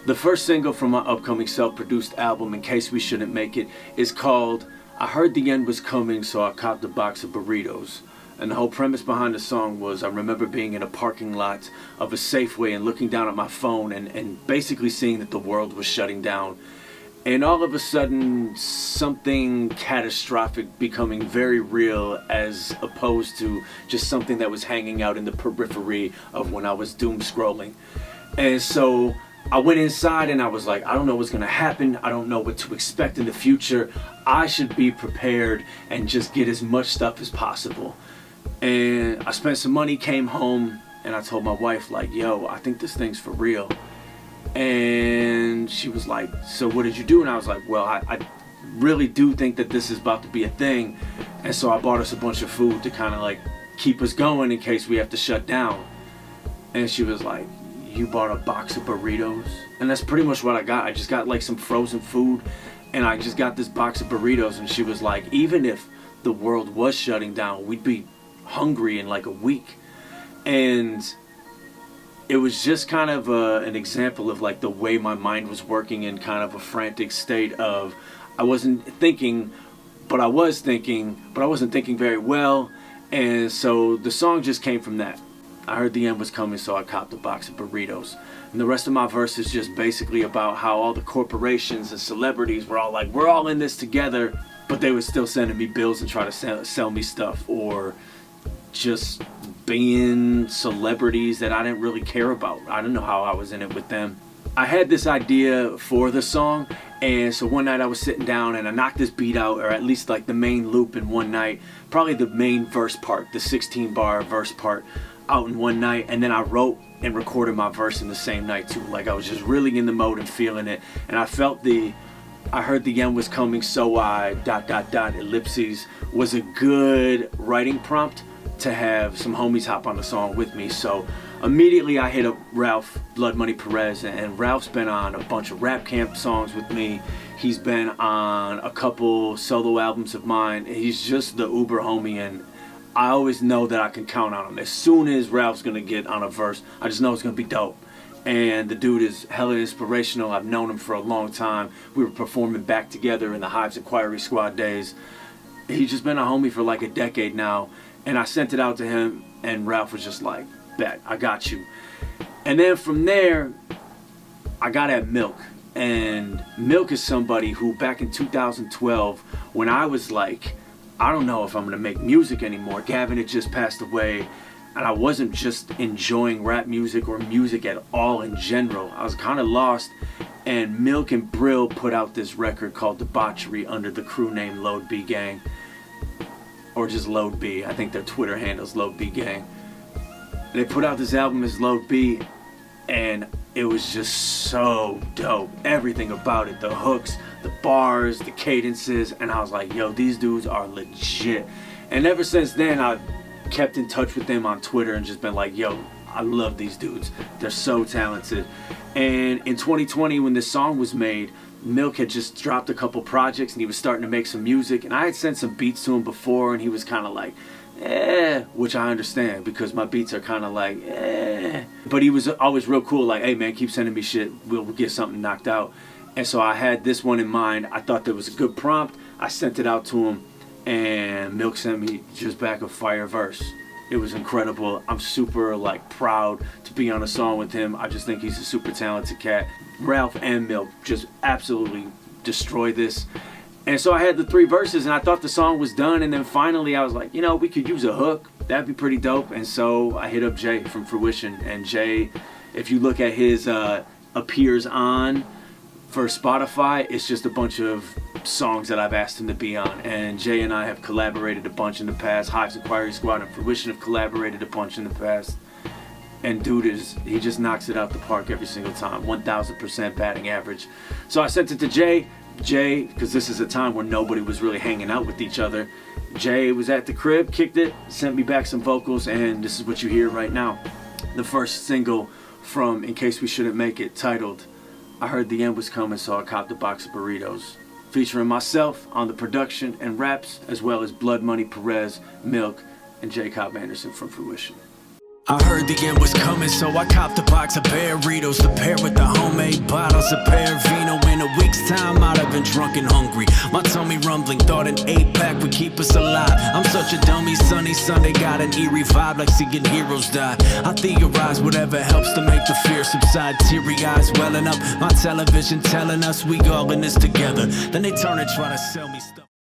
The first single from my upcoming self-produced album, In Case We Shouldn't Make It, is called I Heard the End Was Coming, So I Copped a Box of Burritos. And the whole premise behind the song was I remember being in a parking lot of a Safeway and looking down at my phone and basically seeing that the world was shutting down. And all of a sudden, something catastrophic becoming very real as opposed to just something that was hanging out in the periphery of when I was doom scrolling. And so I went inside and I was like, I don't know what's going to happen. I don't know what to expect in the future. I should be prepared and just get as much stuff as possible. And I spent some money, came home, and I told my wife, like, yo, I think this thing's for real. And she was like, so what did you do? And I was like, well, I really do think that this is about to be a thing. And so I bought us a bunch of food to kind of like keep us going in case we have to shut down. And she was like, you bought a box of burritos? And that's pretty much what I got. I just got like some frozen food and I just got this box of burritos. And she was like, even if the world was shutting down, we'd be hungry in like a week. And it was just kind of an example of like the way my mind was working in kind of a frantic state of I wasn't thinking, but I was thinking, but I wasn't thinking very well. And so the song just came from that. I heard the end was coming, so I copped a box of burritos. And the rest of my verse is just basically about how all the corporations and celebrities were all like, we're all in this together, but they were still sending me bills and try to sell me stuff, or just being celebrities that I didn't really care about. I didn't know how I was in it with them. I had this idea for the song, and so one night I was sitting down and I knocked this beat out, or at least like the main loop in one night, probably the main verse part, the 16 bar verse part out in one night, and then I wrote and recorded my verse in the same night too. Like I was just really in the mode and feeling it, and I felt I heard the end was coming, so I ... ellipses was a good writing prompt to have some homies hop on the song with me. So immediately I hit up Ralph Blood Money Perez, and Ralph's been on a bunch of rap camp songs with me. He's been on a couple solo albums of mine. He's just the uber homie, and I always know that I can count on him. As soon as Ralph's gonna get on a verse, I just know it's gonna be dope. And the dude is hella inspirational. I've known him for a long time. We were performing back together in the Hives Inquiry Squad days. He's just been a homie for like a decade now. And I sent it out to him, and Ralph was just like, bet, I got you. And then from there, I got at Milk. And Milk is somebody who back in 2012, when I was like, I don't know if I'm going to make music anymore. Gavin had just passed away, and I wasn't just enjoying rap music or music at all in general. I was kind of lost. And Milk and Brill put out this record called Debauchery under the crew name Load B Gang. Or just Load B. I think their Twitter handle's Load B Gang. They put out this album as Load B, and it was just so dope. Everything about it, the hooks, the bars, the cadences, and I was like, yo, these dudes are legit. And ever since then, I've kept in touch with them on Twitter and just been like, yo, I love these dudes. They're so talented. And in 2020, when this song was made, Milk had just dropped a couple projects and he was starting to make some music, and I had sent some beats to him before, and he was kind of like, which I understand because my beats are kind of like, but he was always real cool, like, hey man, keep sending me shit, we'll get something knocked out. And so I had this one in mind. I thought that was a good prompt. I sent it out to him, and Milk sent me just back a fire verse. It was incredible. I'm super like proud to be on a song with him. I just think he's a super talented cat. Ralph and Milk just absolutely destroyed this. And so I had the 3 verses, and I thought the song was done, and then finally I was like, you know, we could use a hook. That'd be pretty dope. And so I hit up Jay from Fruition, and Jay, if you look at his appears on for Spotify, it's just a bunch of songs that I've asked him to be on. And Jay and I have collaborated a bunch in the past. Hives Inquiry Squad and Fruition have collaborated a bunch in the past. And dude he just knocks it out the park every single time. 1000% batting average. So I sent it to Jay, because this is a time where nobody was really hanging out with each other. Jay was at the crib, kicked it, sent me back some vocals, and this is what you hear right now. The first single from In Case We Shouldn't Make It, titled I Heard the End Was Coming, So I Copped a Box of Burritos. Featuring myself on the production and raps, as well as Blood Money Perez, Milk, and J. Cobb Anderson from Fruition. I heard the end was coming, so I copped a box of Burritos to pair with the homemade 8 bottles of Paravino. In a week's time, I'd have been drunk and hungry. My tummy rumbling, thought an 8-pack would keep us alive. I'm such a dummy, sunny Sunday, got an eerie vibe like seeing heroes die. I theorize whatever helps to make the fear subside. Teary eyes welling up, my television telling us we all in this together. Then they turn and try to sell me stuff.